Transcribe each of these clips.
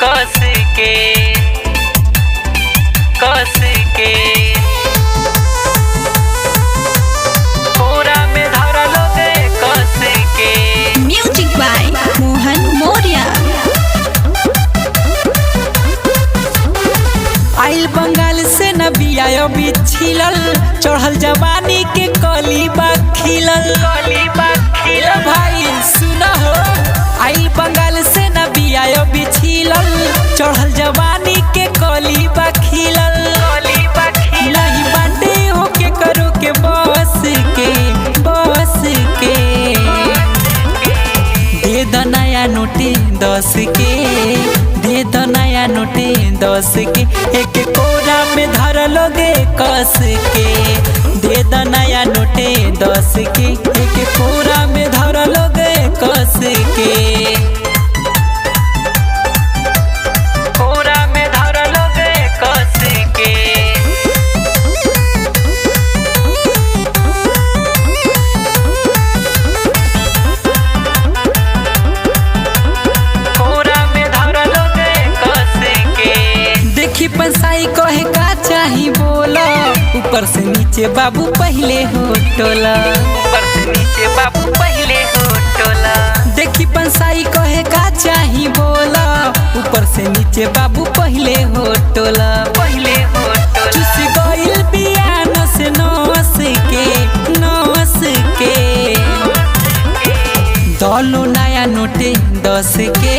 कस के पूरा में धरल गे कस के। Music by Mohan Maurya. आइल बंगाल से न बिया बिछिलल, चढ़ल जवानी के कली बा खिलल। भाई सुन हो, आइल बंगाल से न बिया बिछिलल, चढ़ल जवानी के कली बा खिलल। नहीं बाटे हो के करो के बस के दे द नया नोटे 10 के, दे द नया नोटे 10 के। एक कोरा में धरल गे कस के, दे द नया नोटे 10 के। एक कोरा में धरल गे कस के, पूरा में धरल गे कस के। पूरा में धरल गे कस के। देखी पंसाई कहे का चाही बोला, ऊपर से नीचे बाबू पहले हो टोला। ऊपर से नीचे बाबू पहले हो टोला। देखी पंसाई कहे का चाही बोला, ऊपर से नीचे बाबू पहले हो टोला। चुस गइल बिया नस के दलो नया नोटे 10 के,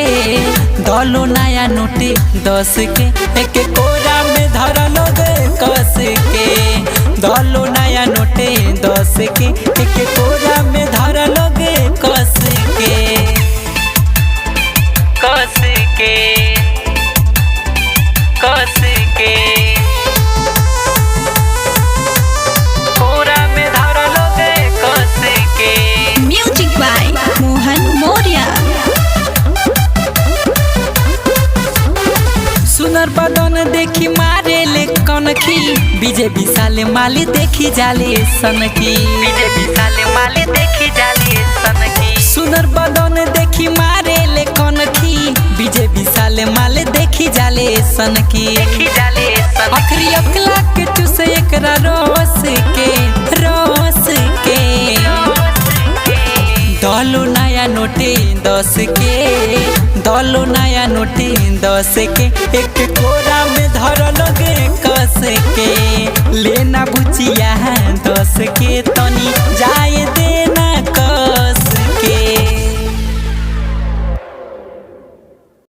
दलो नया नोटे 10 के। एक कोरा में धरल गे कस के, दलो नया नोटे 10 के। एक कोरा में धरल गे कस के, पूरा में धरल गे कस के। Music by Mohan Maurya. सुनर बदन देखी मारे ले कनखी, बीजे विशाल माली देखी जाले सनकी। सुनर बदन देखी मारे ले कनखी, बीजे विशाल माल देखी जाले सनकी। अखरी अकला के चूस एकरा रस के दलो नया नोटे 10 के, दलो नया नोटे 10 के। एक कोरा में धरल गे कस के, लेना बुचिया 10 के। तनी जाए दे